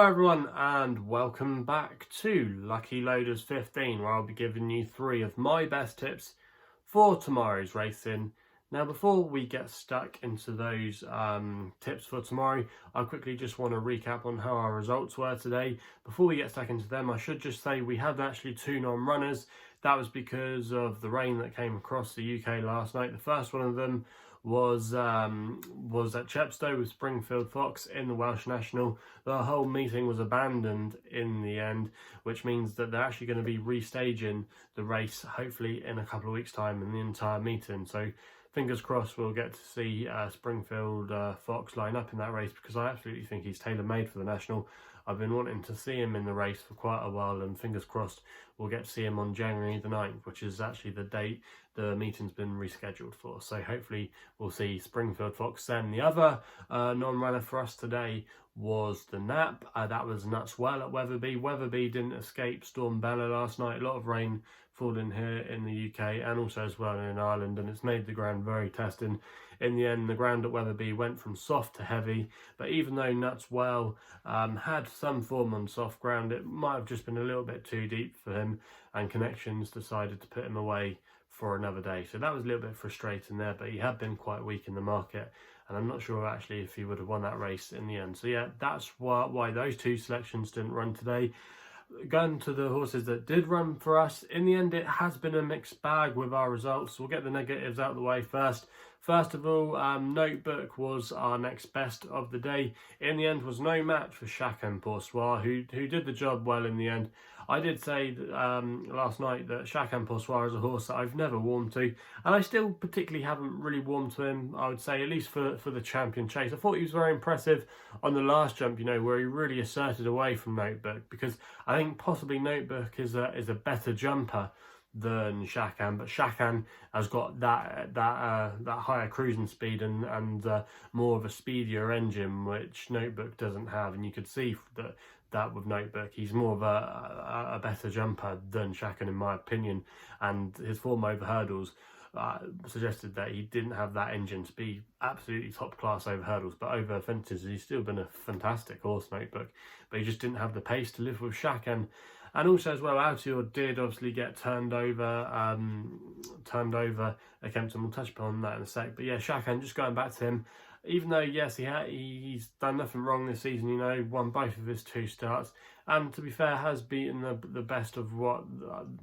everyone, and welcome back to Lucky Loaders 15, where I'll be giving you 3 of my best tips for tomorrow's racing. Now, before we get stuck into those tips for tomorrow, I quickly just want to recap on how our results were today. Before we get stuck into them, I should just say we had actually 2 non-runners. That was because of the rain that came across the UK last night. The first one of them was at Chepstow with Springfield Fox in the Welsh National. The whole meeting was abandoned in the end, which means that they're actually going to be restaging the race hopefully in a couple of weeks' time in the entire meeting. So fingers crossed we'll get to see Springfield Fox line up in that race, because I absolutely think he's tailor-made for the National. I've been wanting to see him in the race for quite a while, and fingers crossed we'll get to see him on January the 9th, which is actually the date the meeting's been rescheduled for. So hopefully we'll see Springfield Fox then. The other non-runner for us today was the Nap. That was Nutswell at Wetherby. Wetherby didn't escape Storm Bella last night. A lot of rain falling here in the UK and also as well in Ireland, and it's made the ground very testing. In the end, the ground at Wetherby went from soft to heavy, but even though Nutswell had some form on soft ground, it might have just been a little bit too deep for him, and Connections decided to put him away for another day. So that was a little bit frustrating there, but he had been quite weak in the market, and I'm not sure actually if he would have won that race in the end. So yeah, that's why those 2 selections didn't run today. Going to the horses that did run for us, in the end it has been a mixed bag with our results. So we'll get the negatives out of the way first. First of all, Notebook was our next best of the day. In the end was no match for Chacun Poursoir, who did the job well in the end. I did say last night that Chacun Poursoir is a horse that I've never warmed to, and I still particularly haven't really warmed to him, I would say, at least for the Champion Chase. I thought he was very impressive on the last jump, where he really asserted away from Notebook, because I think possibly Notebook is a better jumper than Chacun, but Chacun has got that higher cruising speed and more of a speedier engine, which Notebook doesn't have. And you could see that with Notebook, he's more of a better jumper than Chacun in my opinion, and his form over hurdles suggested that he didn't have that engine to be absolutely top class over hurdles, but over fences he's still been a fantastic horse, Notebook, but he just didn't have the pace to live with Chacun. And also as well, Altior did obviously get turned over at Kempton. We'll touch upon that in a sec. But yeah, Chacun, just going back to him, even though yes, he's done nothing wrong this season, won both of his 2 starts, and to be fair, has beaten the best of what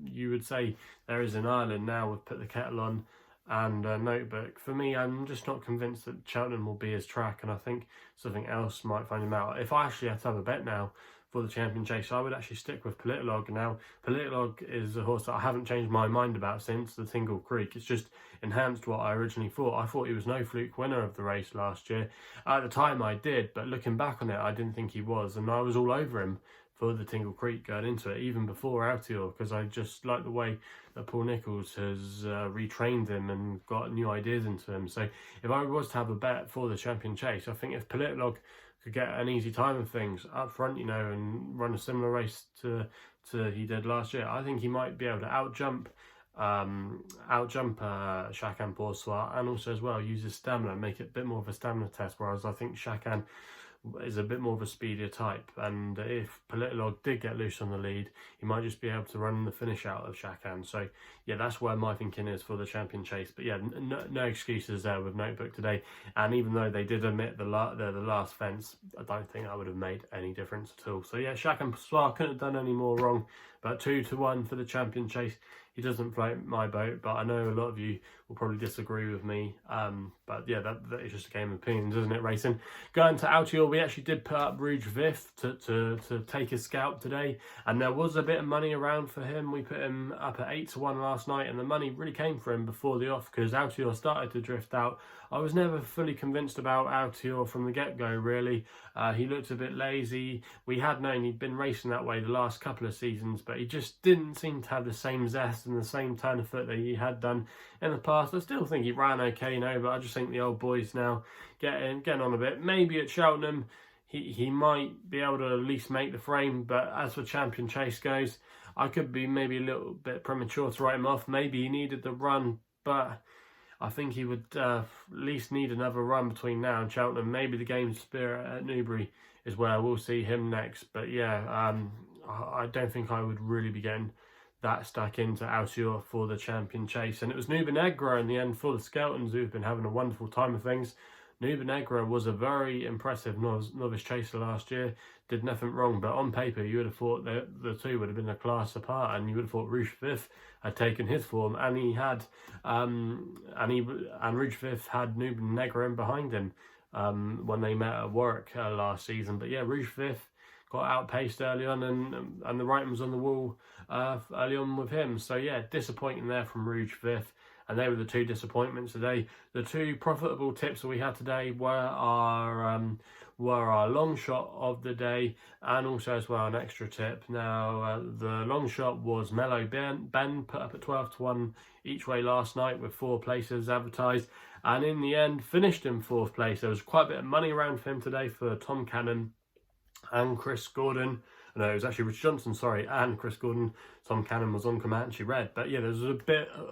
you would say there is in Ireland now with Put the Kettle On and Notebook. For me, I'm just not convinced that Cheltenham will be his track, and I think something else might find him out. If I actually had to have a bet now for the Champion Chase, I would actually stick with Politolog. Now, Politolog is a horse that I haven't changed my mind about since the Tingle Creek. It's just enhanced what I originally thought. I thought he was no fluke winner of the race last year. At the time I did, but looking back on it, I didn't think he was, and I was all over him for the Tingle Creek going into it, even before Altior, because I just like the way that Paul Nicholls has retrained him and got new ideas into him. So if I was to have a bet for the Champion Chase, I think if Politolog could get an easy time of things up front, and run a similar race to he did last year, I think he might be able to outjump Chacun Poursoir, and also as well use his stamina, make it a bit more of a stamina test, whereas I think Chacun is a bit more of a speedier type, and if Politolog did get loose on the lead, he might just be able to run the finish out of Chacun. So yeah, that's where my thinking is for the Champion Chase. But yeah, no excuses there with Notebook today, and even though they did omit the last fence, I don't think that would have made any difference at all. So yeah, Chacun Poursoir couldn't have done any more wrong, but 2-1 for the Champion Chase. He doesn't float my boat, but I know a lot of you will probably disagree with me. But yeah, that is just a game of opinions, isn't it, racing? Going to Altior, we actually did put up Rouge Vif to take his scalp today, and there was a bit of money around for him. We put him up at 8-1 last night, and the money really came for him before the off, because Altior started to drift out. I was never fully convinced about Altior from the get-go, really. He looked a bit lazy. We had known he'd been racing that way the last couple of seasons, but he just didn't seem to have the same zest and the same turn of foot that he had done in the past. I still think he ran okay now, but I just think the old boys now getting on a bit. Maybe at Cheltenham he might be able to at least make the frame, but as for Champion Chase goes, I could be maybe a little bit premature to write him off. Maybe he needed the run, but I think he would at least need another run between now and Cheltenham. Maybe the game spirit at Newbury is where we'll see him next. But yeah, I don't think I would really be getting that stuck into Altior for the champion chase. And it was Nuba in the end for the Skeltons, who've been having a wonderful time of things. Nuba was a very impressive novice chaser last year, did nothing wrong, but on paper you would have thought that the two would have been a class apart, and you would have thought Rouge Vif had taken his form, and he had, and Rouge Vif had Nuba in behind him when they met at Warwick last season. But yeah, Rouge Vif got outpaced early on, and the writing was on the wall early on with him. So yeah, disappointing there from Rouge Vif. And they were the two disappointments today. The two profitable tips that we had today were our long shot of the day, and also as well an extra tip. Now the long shot was Mellow Ben, put up at 12-1 each way last night with 4 places advertised, and in the end finished in 4th place. There was quite a bit of money around for him today for Tom Cannon and Chris Gordon. No, it was actually Rich Johnson, sorry, and Chris Gordon. Tom Cannon was on Comanche Red. But yeah, there was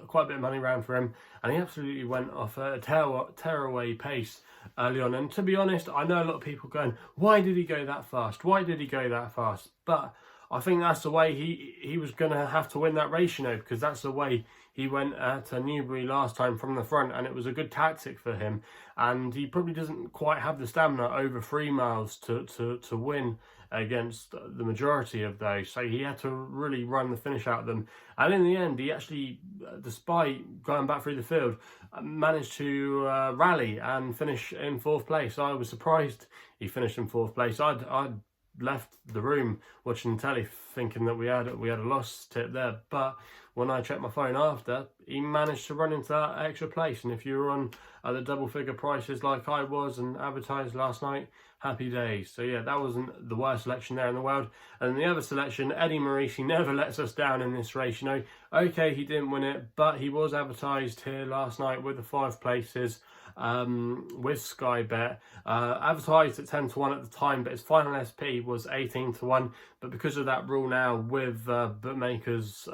quite a bit of money around for him, and he absolutely went off at a tearaway pace early on. And to be honest, I know a lot of people going, why did he go that fast? Why did he go that fast? But I think that's the way he was going to have to win that race, you know, because that's the way he went at Newbury last time from the front, and it was a good tactic for him. And he probably doesn't quite have the stamina over 3 miles to win against the majority of those. So he had to really run the finish out of them. And in the end, he actually, despite going back through the field, managed to rally and finish in 4th place. I was surprised he finished in 4th place. I'd left the room watching telly thinking that we had a loss tip there, but when I checked my phone after, he managed to run into that extra place. And if you were on the double figure prices like I was and advertised last night, happy days. So yeah, that wasn't the worst selection there in the world. And the other selection, Eddie Maurice, he never lets us down in this race, you know. Okay, he didn't win it, but he was advertised here last night with the 5 places with Sky Bet, advertised at 10-1 at the time, but his final SP was 18-1. But because of that rule now with bookmakers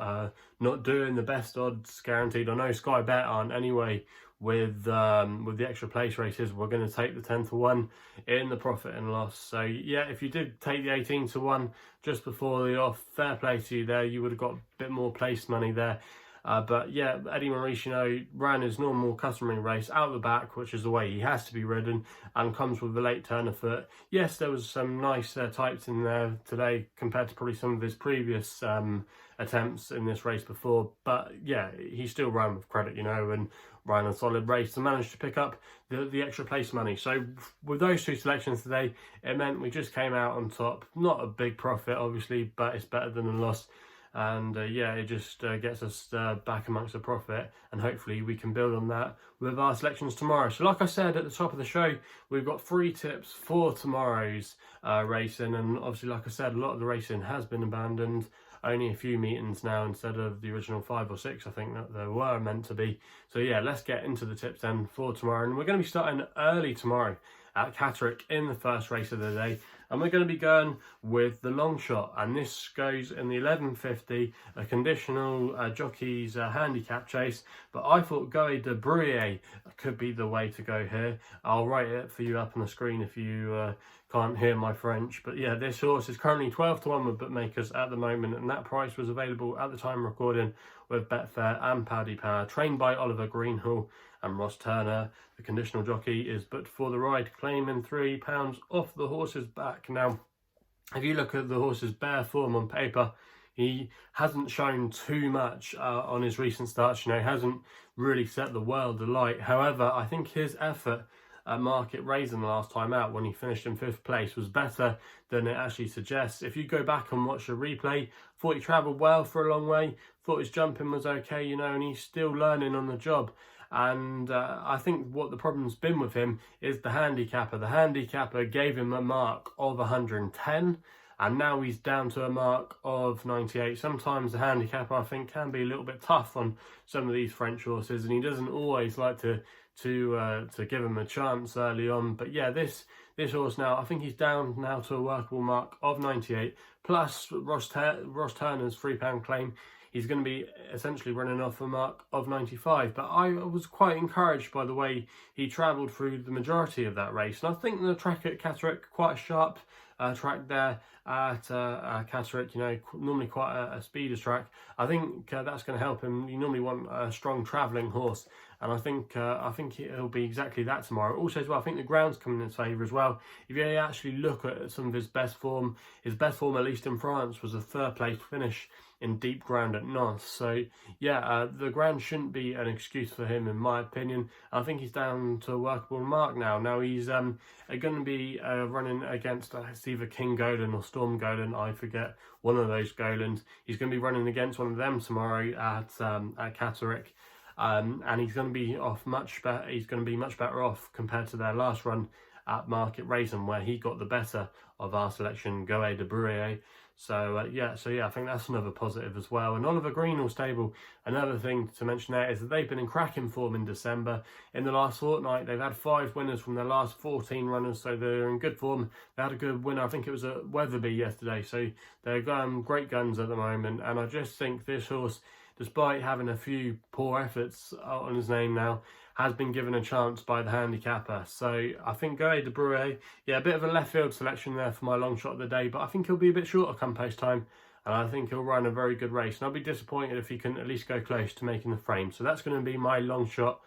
not doing the best odds guaranteed, I know Sky Bet aren't anyway, with the extra place races, we're going to take the 10-1 in the profit and loss. So yeah, if you did take the 18-1 just before the off, fair play to you there, you would have got a bit more place money there. But yeah, Eddie Maurice, you know, ran his normal customary race out the back, which is the way he has to be ridden, and comes with a late turn of foot. Yes, there was some nice types in there today compared to probably some of his previous attempts in this race before, but yeah, he still ran with credit, you know, and ran a solid race and managed to pick up the extra place money. So with those 2 selections today, it meant we just came out on top. Not a big profit, obviously, but it's better than a loss. And yeah, it just gets us back amongst the profit, and hopefully we can build on that with our selections tomorrow. So like I said at the top of the show, we've got 3 tips for tomorrow's racing, and obviously like I said, a lot of the racing has been abandoned. Only a few meetings now instead of the original 5 or 6 I think that there were meant to be. So yeah, let's get into the tips then for tomorrow, and we're going to be starting early tomorrow at Catterick in the first race of the day, and we're going to be going with the Longshot, and this goes in the 1150, a conditional jockey's handicap chase. But I thought Gouet de Bruyeres could be the way to go here. I'll write it for you up on the screen if you can't hear my French. But yeah, this horse is currently 12-1 with bookmakers at the moment, and that price was available at the time of recording with Betfair and Paddy Power, trained by Oliver Greenhall and Ross Turner. The conditional jockey is booked for the ride, claiming £3 off the horse's back. Now, if you look at the horse's bare form on paper, he hasn't shown too much on his recent starts, you know, hasn't really set the world alight. However, I think his effort at Market Raisin the last time out, when he finished in 5th place, was better than it actually suggests. If you go back and watch the replay, thought he travelled well for a long way, thought his jumping was okay, you know, and he's still learning on the job. And I think what the problem's been with him is the handicapper. The handicapper gave him a mark of 110, and now he's down to a mark of 98. Sometimes the handicapper, I think, can be a little bit tough on some of these French horses, and he doesn't always like to give him a chance early on. But yeah, this horse now, I think he's down now to a workable mark of 98, plus Ross Turner's £3 claim. He's going to be essentially running off a mark of 95. But I was quite encouraged by the way he travelled through the majority of that race. And I think the track at Catterick, quite a sharp track there at Catterick, you know, normally quite a speeders track. I think that's going to help him. You normally want a strong travelling horse, and I think it'll be exactly that tomorrow. Also as well, I think the ground's coming in his favour as well. If you actually look at some of his best form, at least in France, was a third place finish in deep ground at Nantes. So yeah, the ground shouldn't be an excuse for him, in my opinion. I think he's down to a workable mark now. Now he's going to be running against it's either King Golan or Storm Golan, I forget, one of those Golans. He's going to be running against one of them tomorrow at Catterick. And he's going to be off much better. He's going to be much better off compared to their last run at Market Raisin, where he got the better of our selection, Gouet de Bruyeres. So yeah, I think that's another positive as well. And Oliver Greenall stable, another thing to mention there is that they've been in cracking form in December. In the last fortnight, they've had 5 winners from their last 14 runners, so they're in good form. They had a good winner, I think it was at Weatherby yesterday, so they're great guns at the moment. And I just think this horse, despite having a few poor efforts on his name now, has been given a chance by the handicapper. So I think Gouet de Bruyeres, yeah, a bit of a left field selection there for my long shot of the day, but I think he'll be a bit shorter come post time, and I think he'll run a very good race. And I'll be disappointed if he can at least go close to making the frame. So that's going to be my long shot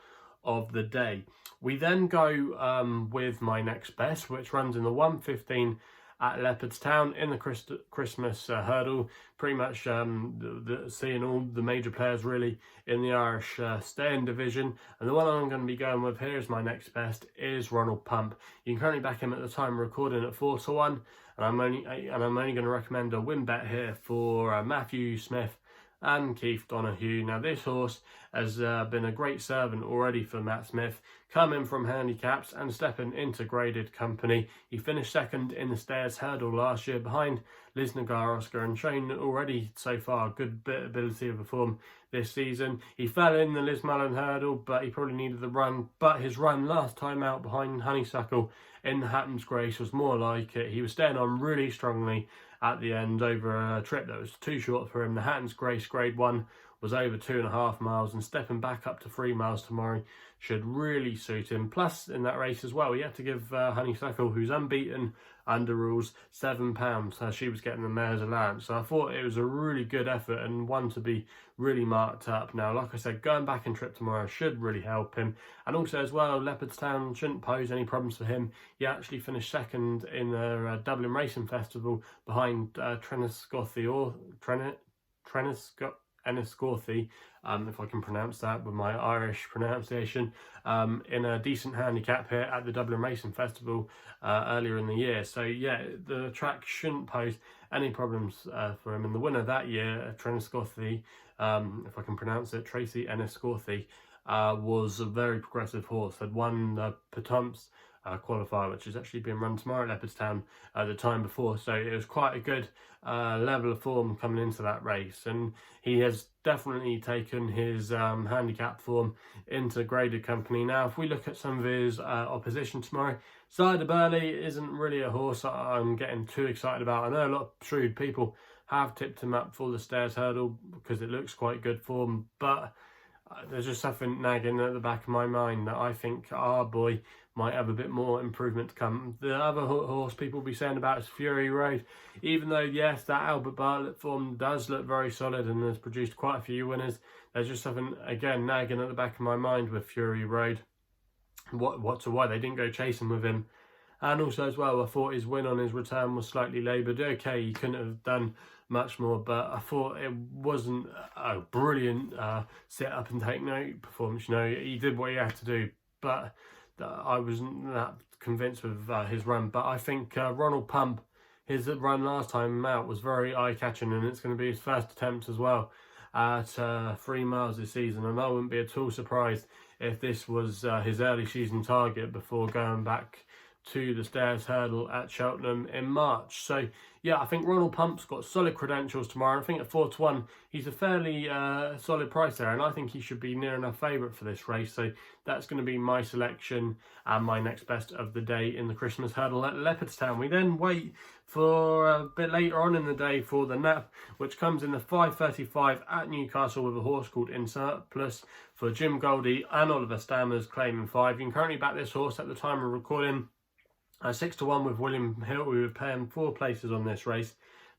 of the day. We then go with my next best, which runs in the 1:15 at Leopardstown in the Christmas hurdle. Pretty much seeing all the major players really in the Irish staying division. And the one I'm going to be going with here is my next best is Ronald Pump. You can currently back him at the time of recording at 4-1, and I'm only going to recommend a win bet here for Matthew Smith and Keith Donoghue. Now this horse has been a great servant already for Matt Smith, coming from handicaps and stepping into graded company. He finished second in the Stairs Hurdle last year behind Liz Nagar Oscar, and shown already so far good ability to perform this season. He fell in the Liz Mullen Hurdle, but he probably needed the run. But his run last time out behind Honeysuckle in the Hatton's Grace was more like it. He was staying on really strongly at the end over a trip that was too short for him. The Hatton's Grace Grade 1 was over 2.5 miles, and stepping back up to 3 miles tomorrow should really suit him. Plus, in that race as well, he had to give Honeysuckle, who's unbeaten under rules, £7. She was getting the mare's allowance. So I thought it was a really good effort and one to be really marked up. Now, like I said, going back in trip tomorrow should really help him. And also as well, Leopardstown shouldn't pose any problems for him. He actually finished second in the Dublin Racing Festival behind Enniscorthy, if I can pronounce that with my Irish pronunciation, in a decent handicap here at the Dublin Racing Festival earlier in the year. So yeah, the track shouldn't pose any problems for him. And the winner that year, Enniscorthy, if I can pronounce it, Tracy Enniscorthy, was a very progressive horse. Had won the Petomps qualifier, which has actually been run tomorrow at Leopardstown the time before. So it was quite a good level of form coming into that race, and he has definitely taken his handicap form into graded company. Now, if we look at some of his opposition tomorrow, Cider Burley isn't really a horse I'm getting too excited about. I know a lot of shrewd people have tipped him up for the Stairs Hurdle because it looks quite good form, but there's just something nagging at the back of my mind that I think our boy might have a bit more improvement to come. The other horse people will be saying about is Fury Road. Even though, yes, that Albert Bartlett form does look very solid and has produced quite a few winners, there's just something, again, nagging at the back of my mind with Fury Road. Why they didn't go chasing with him. And also as well, I thought his win on his return was slightly laboured. Okay, he couldn't have done much more, but I thought it wasn't a brilliant sit up and take note performance. You know, he did what he had to do, but I wasn't that convinced with his run. But I think Ronald Pump, his run last time out was very eye-catching, and it's going to be his first attempt as well at 3 miles this season, and I wouldn't be at all surprised if this was his early season target before going back to the Stairs Hurdle at Cheltenham in March. So yeah, I think Ronald Pump's got solid credentials tomorrow. I think at 4-1 he's a fairly solid price there, and I think he should be near enough favourite for this race. So that's going to be my selection and my next best of the day in the Christmas Hurdle at Leopardstown. We then wait for a bit later on in the day for the nap, which comes in the 5:35 at Newcastle with a horse called Insurplus for Jim Goldie and Oliver Stammers claiming 5. You can currently back this horse at the time of recording 6-1 with William Hill. We would pay him 4 places on this race.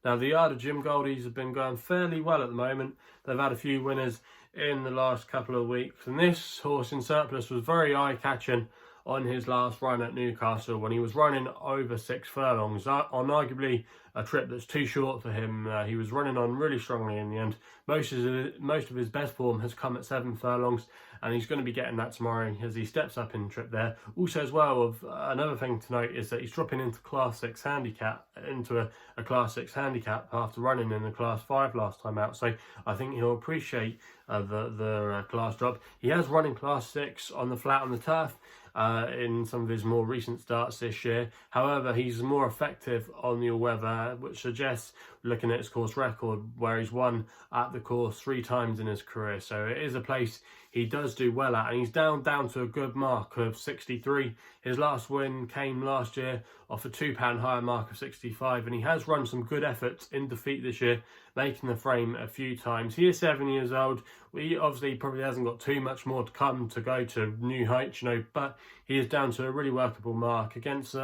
Now, the Yard of Jim Goldies have been going fairly well at the moment. They've had a few winners in the last couple of weeks. And this horse, Insurplus, was very eye-catching on his last run at Newcastle when he was running over 6 furlongs on arguably a trip that's too short for him. He was running on really strongly in the end. Most of his best form has come at 7 furlongs, and he's going to be getting that tomorrow as he steps up in the trip there. Also, as well, another thing to note is that he's dropping into Class 6 handicap, into a Class 6 handicap after running in the Class 5 last time out. So I think he'll appreciate the class drop. He has run in Class 6 on the flat on the turf in some of his more recent starts this year. However, he's more effective on the all-weather, which suggests, looking at his course record, where he's won at the course 3 times in his career. So it is a place he does do well at, and he's down to a good mark of 63. His last win came last year off a £2 higher mark of 65, and he has run some good efforts in defeat this year, making the frame a few times. He is 7 years old. He obviously probably hasn't got too much more to come to go to new heights, but he is down to a really workable mark against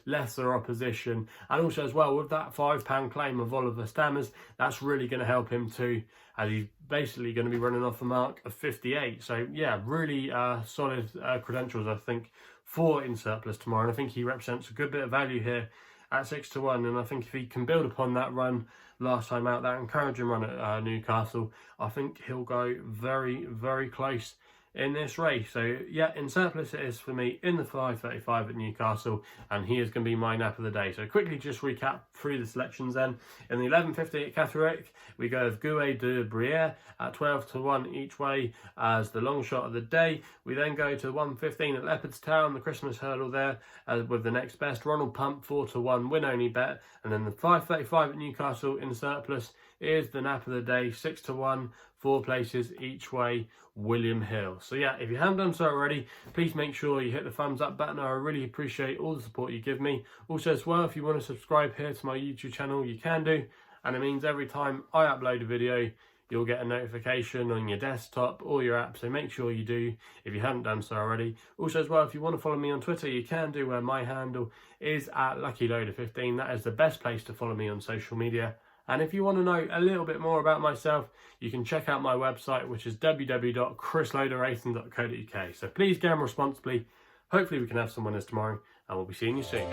lesser opposition. And also as well, with that £5 claim of Oliver Stammers, that's really going to help him too, as he's basically going to be running off a mark of 58. So yeah, really solid credentials, I think, for Insurplus tomorrow. And I think he represents a good bit of value here at 6-1. And I think if he can build upon that run last time out, that encouraging run at Newcastle, I think he'll go very, very close in this race. So yeah, Insurplus it is for me in the 5:35 at Newcastle, and he is going to be my nap of the day. So quickly just recap through the selections then. In the 11:50 at Catterick, we go with Gouet de Bruyeres at 12-1 each way as the long shot of the day. We then go to 1:15 at Leopardstown, the Christmas hurdle there, with the next best Ronald Pump 4-1 win only bet. And then the 5:35 at Newcastle, Insurplus is the nap of the day, 6-1, 4 places each way, William Hill. So yeah, if you haven't done so already, please make sure you hit the thumbs up button. I really appreciate all the support you give me. Also as well, if you want to subscribe here to my YouTube channel, you can do, and it means every time I upload a video, you'll get a notification on your desktop or your app, so make sure you do if you haven't done so already. Also as well, if you want to follow me on Twitter, you can do, where my handle is at LuckyLoader15. That is the best place to follow me on social media. And if you want to know a little bit more about myself, you can check out my website, which is www.chrisloaderracing.co.uk. So please gamble responsibly. Hopefully we can have some winners tomorrow, and we'll be seeing you soon.